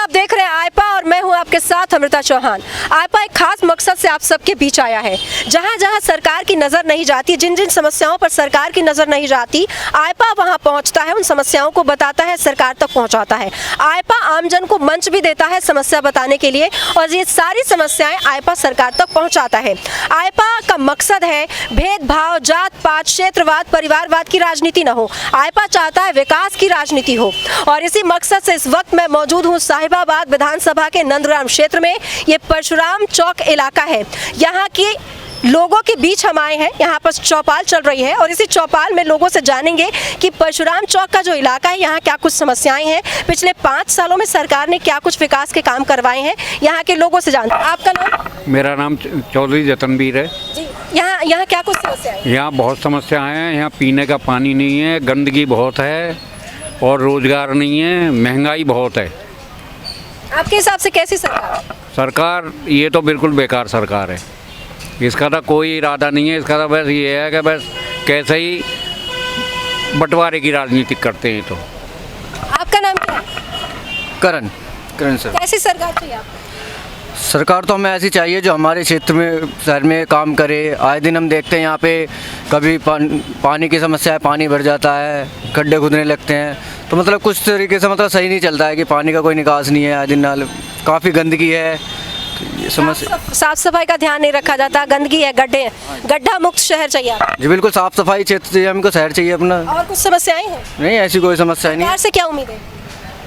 आप देख रहे हैं आइपा और मैं हूं आपके साथ अमृता चौहान। आइपा एक खास मकसद से आप सबके बीच आया है। जहां जहां सरकार की नज़र नहीं जाती, जिन जिन समस्याओं पर सरकार की नज़र नहीं जाती, आइपा वहां पहुंचता है, उन समस्याओं को बताता है, सरकार तक पहुंचाता है। आइपा आमजन को मंच भी देता है समस्या बताने के लिए और ये सारी समस्याएं आइपा सरकार तक पहुँचाता है। आइपा का मकसद है भेदभाव, जात पात, क्षेत्रवाद, परिवारवाद की राजनीति न हो। आइपा चाहता है विकास की राजनीति हो और इसी मकसद से इस वक्त मैं मौजूद हूँ साहिबाबाद विधानसभा के नंदग्राम क्षेत्र में। ये परशुराम चौक इलाका है। यहाँ की लोगों के बीच हम आए हैं। यहाँ पर चौपाल चल रही है और इसी चौपाल में लोगों से जानेंगे कि परशुराम चौक का जो इलाका है यहाँ क्या कुछ समस्याएं हैं, पिछले 5 सालों में सरकार ने क्या कुछ विकास के काम करवाए हैं। यहाँ के लोगों से जानते हैं। आपका नाम? मेरा नाम चौधरी जतनवीर है जी। यहाँ क्या कुछ समस्या है? यहाँ बहुत समस्याएं हैं। यहाँ पीने का पानी नहीं है, गंदगी बहुत है और रोजगार नहीं है, महंगाई बहुत है। आपके हिसाब से कैसी सरकार ये तो बिल्कुल बेकार सरकार है। इसका तो कोई इरादा नहीं है। इसका तो बस ये है कि बस कैसे ही बंटवारे की राजनीति करते हैं। तो आपका नाम क्या है? करण सर। कैसी सरकार चाहिए आपको? सरकार तो हमें ऐसी चाहिए जो हमारे क्षेत्र में, शहर में काम करे। आए दिन हम देखते हैं यहाँ पे कभी पानी की समस्या है, पानी भर जाता है, गड्ढे खुदने लगते हैं। तो मतलब कुछ तरीके से मतलब सही नहीं चलता है कि पानी का कोई निकास नहीं है। आए दिन नाल काफ़ी गंदगी है। तो ये समस्या, साफ सफाई का ध्यान नहीं रखा जाता, गंदगी है, गड्ढे हैं। गड्ढा मुक्त शहर चाहिए आपको? जी बिल्कुल, साफ़ सफाई क्षेत्र चाहिए हमको, शहर चाहिए अपना। और कुछ समस्याएं हैं? नहीं, ऐसी कोई समस्या नहीं। सरकार से क्या उम्मीद है?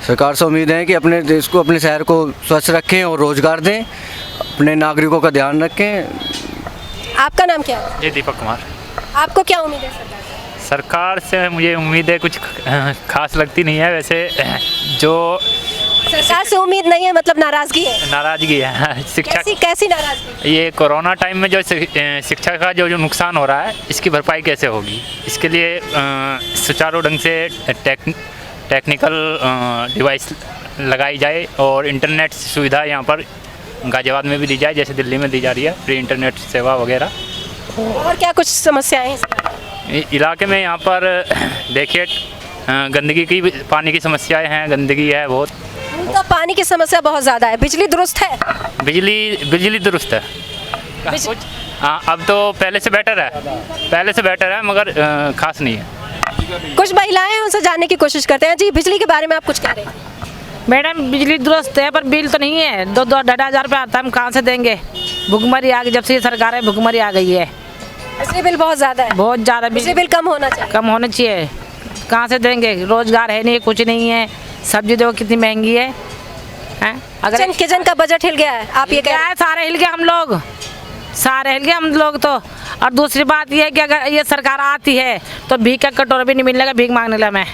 सरकार से उम्मीद है कि अपने देश को, अपने शहर को स्वच्छ रखें और रोजगार दें, अपने नागरिकों का ध्यान रखें। आपका नाम क्या है? जी दीपक कुमार। आपको क्या उम्मीद है सरकार से? मुझे उम्मीद है कुछ खास लगती नहीं है। वैसे जो सरकार से उम्मीद नहीं है मतलब नाराजगी है? नाराजगी है। शिक्षा कैसी नाराजगी? ये कोरोना टाइम में जो शिक्षा का जो नुकसान हो रहा है, इसकी भरपाई कैसे होगी? इसके लिए सुचारू ढंग से टेक्निकल डिवाइस लगाई जाए और इंटरनेट सुविधा यहाँ पर गाजियाबाद में भी दी जाए, जैसे दिल्ली में दी जा रही है, फ्री इंटरनेट सेवा वगैरह। और क्या कुछ समस्याएं हैं इलाके में? यहाँ पर देखिए गंदगी की, पानी की समस्याएं हैं, गंदगी है बहुत। तो पानी की समस्या बहुत ज़्यादा है। बिजली दुरुस्त है? बिजली दुरुस्त है। हाँ, अब तो पहले से बेटर है, मगर खास नहीं है। कुछ महिलाएं हैं, उनसे जानने की कोशिश करते हैं। जी, बिजली के बारे में आप कुछ कह रहे हैं? मैडम, बिजली दुरुस्त है पर बिल तो नहीं है। 2-2-2.5 रुपये आता है, हम कहाँ से देंगे? भुखमरी आ गई, जब से ये सरकार है भुखमरी आ गई है। बिजली बिल बहुत ज़्यादा है? बहुत ज़्यादा। बिजली बिल कम होना चाहिए। कहाँ से देंगे? रोजगार है नहीं, कुछ नहीं है। सब्जी देखो कितनी महंगी है। अगर किचन का बजट हिल गया है, आप ये कह रहे हैं? सारे हिल गए हम लोग तो। और दूसरी बात ये है कि अगर ये सरकार आती है तो भीख का कटोरा भी नहीं मिलने का, भीख मांगने लगा मैं।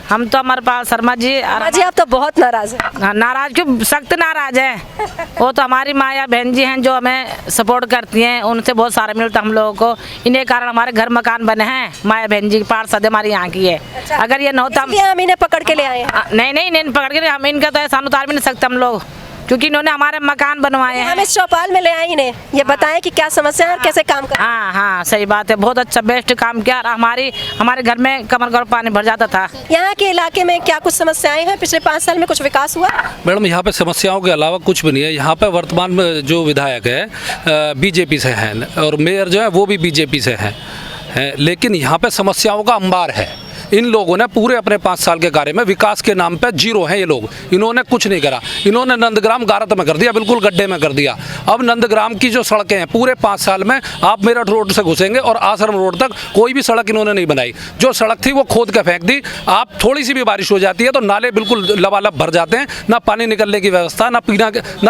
हम तो हमारे पास शर्मा जी आप तो बहुत नाराज हैं। हाँ, नाराज क्यों? सख्त नाराज हैं। वो तो हमारी माया बहन जी हैं जो हमें सपोर्ट करती हैं, उनसे बहुत सारा मिलता हम लोगों को। इन्हीं कारण हमारे घर मकान बने हैं। माया बहन जी की पार्षद हमारी यहाँ की है। अच्छा, अगर ये न होता हम इन्हें पकड़ के ले आए हैं। नहीं पकड़ के, हम इनका तो एहसान उतार भी नहीं सकते हम लोग, क्योंकि इन्होंने हमारे मकान बनवाए हैं। हम इस चौपाल में ले आए इन्हें, ये बताएं कि क्या समस्या है और कैसे काम कर। हाँ, सही बात है। बहुत अच्छा, बेस्ट काम किया। हमारे घर में कमर कमर पानी भर जाता था। यहाँ के इलाके में क्या कुछ समस्याएं हैं? पिछले 5 साल में कुछ विकास हुआ? मैडम, यहाँ पे समस्याओं के अलावा कुछ भी नहीं है। यहाँ पे वर्तमान में जो विधायक है बीजेपी से हैं और मेयर जो है वो भी बीजेपी से हैं, लेकिन यहाँ पे समस्याओं का अंबार है। इन लोगों ने पूरे अपने 5 साल के कार्य में विकास के नाम पे जीरो हैं ये लोग। इन्होंने कुछ नहीं करा। इन्होंने नंदग्राम गारत में कर दिया, बिल्कुल गड्ढे में कर दिया। अब नंदग्राम की जो सड़कें हैं पूरे 5 साल में, आप मेरठ रोड से घुसेंगे और आश्रम रोड तक कोई भी सड़क इन्होंने नहीं बनाई। जो सड़क थी वो खोद के फेंक दी। आप थोड़ी सी भी बारिश हो जाती है तो नाले बिल्कुल लबालब भर जाते हैं। ना पानी निकलने की व्यवस्था, ना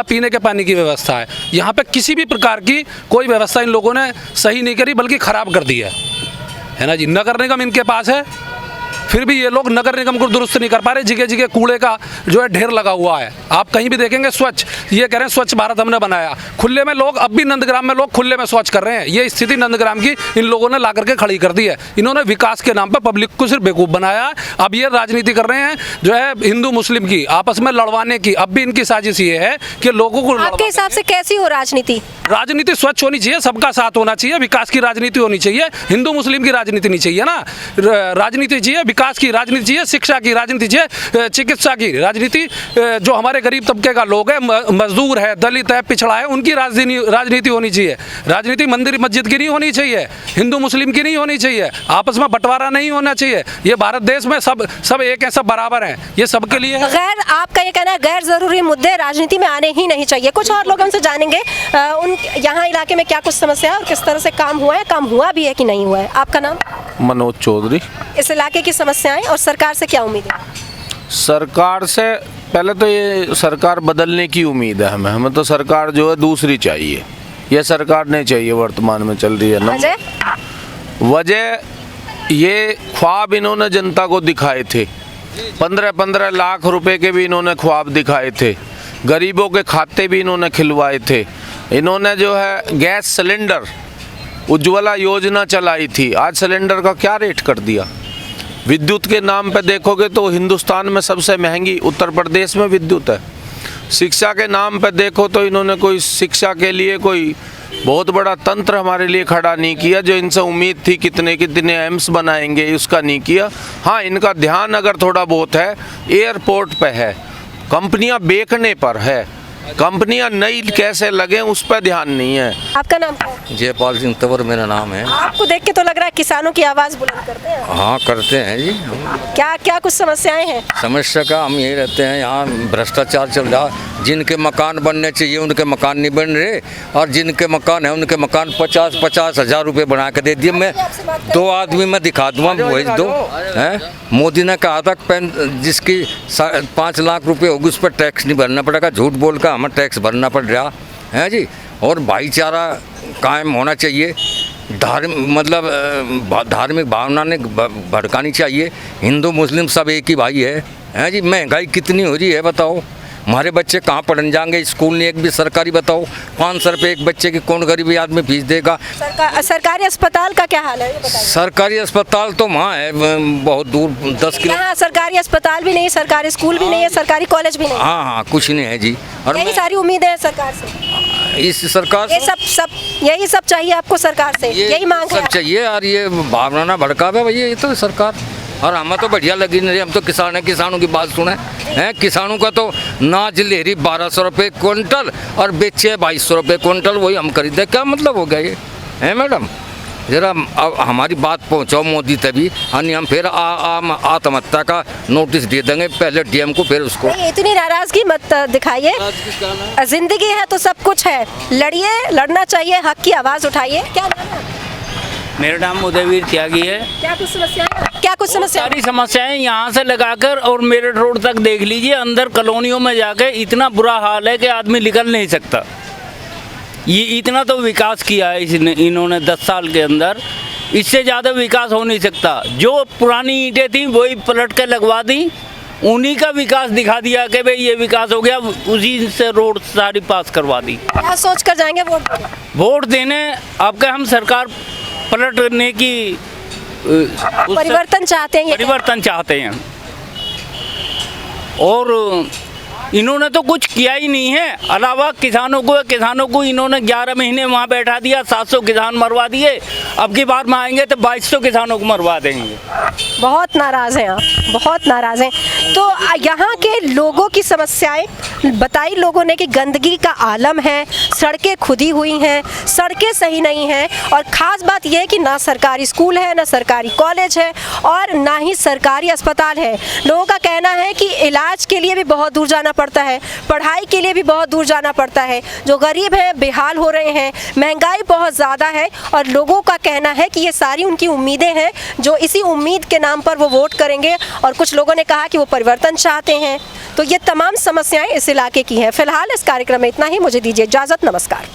पीने के पानी की व्यवस्था है। यहाँ पर किसी भी प्रकार की कोई व्यवस्था इन लोगों ने सही नहीं करी, बल्कि ख़राब कर दी है ना जी। नगर निगम इनके पास है, फिर भी ये लोग नगर निगम को दुरुस्त नहीं कर पा रहे। जगह जगह कूड़े का जो है ढेर लगा हुआ है। आप कहीं भी देखेंगे स्वच्छ, ये कह रहे हैं स्वच्छ भारत हमने बनाया। खुले में लोग, अब भी नंदग्राम में लोग खुले में शौच कर रहे हैं। ये स्थिति नंदग्राम की इन लोगों ने ला करके खड़ी कर दी है। इन्होंने विकास के नाम पर पब्लिक को सिर्फ बेवकूफ़ बनाया। अब ये राजनीति कर रहे हैं जो है हिंदू मुस्लिम की आपस में लड़वाने की। अब भी इनकी साजिश ये है कि लोगों को। आपके हिसाब से कैसी हो राजनीति? राजनीति स्वच्छ होनी चाहिए, सबका साथ होना चाहिए, विकास की राजनीति होनी चाहिए, हिंदू मुस्लिम की राजनीति नहीं चाहिए ना। राजनीति चाहिए विकास की राजनीति चाहिए, शिक्षा की राजनीति चाहिए, चिकित्सा की राजनीति। जो हमारे गरीब तबके का लोग है, मजदूर है, दलित है, पिछड़ा है, उनकी राजनीति होनी चाहिए। राजनीति मंदिर मस्जिद की नहीं होनी चाहिए, हिंदू मुस्लिम की नहीं होनी चाहिए, आपस में बंटवारा नहीं होना चाहिए। ये भारत देश में सब एक हैं, सब बराबर हैं, ये सबके लिए है। गैर, आपका ये कहना है गैर जरूरी मुद्दे राजनीति में आने ही नहीं चाहिए। कुछ और लोग हमसे जानेंगे उन यहाँ इलाके में क्या कुछ समस्या है और किस तरह से काम हुआ है, काम हुआ भी है कि नहीं हुआ है। आपका नाम? मनोज चौधरी। इस इलाके की समस्याएं और सरकार से क्या उम्मीद है? सरकार से पहले तो ये सरकार बदलने की उम्मीद है हमें तो सरकार जो है दूसरी चाहिए, ये सरकार नहीं चाहिए वर्तमान में चल रही है ना। वजह ये ख्वाब इन्होंने जनता को दिखाए थे, 15-15 लाख रुपए के भी इन्होंने ख्वाब दिखाए थे, गरीबों के खाते भी इन्होंने खिलवाए थे। इन्होंने जो है गैस सिलेंडर उज्ज्वला योजना चलाई थी, आज सिलेंडर का क्या रेट कर दिया। विद्युत के नाम पे देखोगे तो हिंदुस्तान में सबसे महंगी उत्तर प्रदेश में विद्युत है। शिक्षा के नाम पे देखो तो इन्होंने कोई शिक्षा के लिए कोई बहुत बड़ा तंत्र हमारे लिए खड़ा नहीं किया। जो इनसे उम्मीद थी कितने कितने एम्स बनाएंगे, उसका नहीं किया। हाँ, इनका ध्यान अगर थोड़ा बहुत है एयरपोर्ट पे है, कंपनियां बेचने पर है, कंपनियां नई कैसे लगे उस पर ध्यान नहीं है। आपका नाम क्या है? जयपाल सिंह तंवर मेरा नाम है। आपको देख के तो लग रहा है किसानों की आवाज़ बुलंद करते हैं। हाँ करते हैं जी। क्या क्या कुछ समस्याएं हैं? समस्या का हम यही रहते हैं, यहाँ भ्रष्टाचार चल रहा, जिनके मकान बनने चाहिए उनके मकान नहीं बन रहे, और जिनके मकान है उनके मकान 50-50 हज़ार रुपये बना के दे दिए। मैं 2 आदमी मैं दिखा दूँगा, भेज दो हैं। मोदी ने कहा था जिसकी 5 लाख रुपये होगी उस पर टैक्स नहीं भरना पड़ेगा, झूठ बोल कर हमें टैक्स भरना पड़ रहा है जी। और भाईचारा कायम होना चाहिए, धार्मिक भावना ने भड़कानी चाहिए। हिंदू मुस्लिम सब एक ही भाई है जी। महंगाई कितनी हो रही है बताओ, हमारे बच्चे कहाँ पढ़ने जाएंगे, स्कूल नहीं एक भी सरकारी। बताओ 500 रुपये एक बच्चे की कौन गरीबी आदमी फीस देगा। सरकारी अस्पताल का क्या हाल है ये बताइए। सरकारी अस्पताल तो वहाँ है बहुत दूर 10 किलो। यहाँ सरकारी अस्पताल भी नहीं, सरकारी स्कूल भी नहीं है, सरकारी कॉलेज भी नहीं। हाँ कुछ नहीं है जी। और यही सारी उम्मीदें हैं सरकार से। इस सरकार ये सब यही सब चाहिए आपको सरकार से, यही मांग है सब चाहिए। और ये भावना ना भड़कावे भैया, ये तो सरकार। और हमें तो बढ़िया लगी नहीं, हम तो किसान हैं, किसानों की बात सुने हैं। किसानों का तो नाज लेरी 1200 रुपये क्विंटल और बेचे 2200 रुपये क्विंटल, वही हम खरीदे। क्या मतलब हो गया ये है मैडम? जरा अब हमारी बात पहुंचाओ मोदी तभी, हम फिर आत्महत्या का नोटिस दे देंगे पहले डीएम को, फिर उसको। इतनी नाराजगी मत दिखाइए, जिंदगी है तो सब कुछ है, लड़िए, लड़ना चाहिए, हक की आवाज़ उठाइए। क्या नाम है? मेरा नाम उदयवीर त्यागी है। क्या कुछ समस्या? क्या कुछ समस्या? सारी समस्याएं यहाँ से लगाकर और मेरठ रोड तक देख लीजिए, अंदर कॉलोनियों में जाके इतना बुरा हाल है कि आदमी निकल नहीं सकता। ये इतना तो विकास किया है इन्होंने 10 साल के अंदर, इससे ज़्यादा विकास हो नहीं सकता। जो पुरानी ईंटें थी वही पलट के लगवा दी, उन्हीं का विकास दिखा दिया कि भाई ये विकास हो गया, उसी से रोड सारी पास करवा दी। क्या सोच कर जाएंगे वोट देने? आपके हम सरकार पलटने की परिवर्तन चाहते हैं, परिवर्तन चाहते हैं। और इन्होंने तो कुछ किया ही नहीं है, अलावा किसानों को इन्होंने 11 महीने वहाँ बैठा दिया, 700 किसान मरवा दिए। अब की बार में आएंगे तो 2200 किसानों को मरवा देंगे। बहुत नाराज़ हैं आप, बहुत नाराज़ हैं। तो यहाँ के लोगों की समस्याएं बताई लोगों ने कि गंदगी का आलम है, सड़कें खुदी हुई हैं, सड़कें सही नहीं हैं, और ख़ास बात यह है कि ना सरकारी स्कूल है, ना सरकारी कॉलेज है, और ना ही सरकारी अस्पताल है। लोगों का कहना है कि इलाज के लिए भी बहुत दूर जाना पड़ता है, पढ़ाई के लिए भी बहुत दूर जाना पड़ता है। जो गरीब हैं बेहाल हो रहे हैं, महंगाई बहुत ज़्यादा है, और लोगों का कहना है कि ये सारी उनकी उम्मीदें हैं, जो इसी उम्मीद के नाम पर वो वोट करेंगे। और कुछ लोगों ने कहा कि वो परिवर्तन चाहते हैं। तो ये तमाम समस्याएं इस इलाके की हैं। फिलहाल इस कार्यक्रम में इतना ही, मुझे दीजिए इजाज़त, नमस्कार।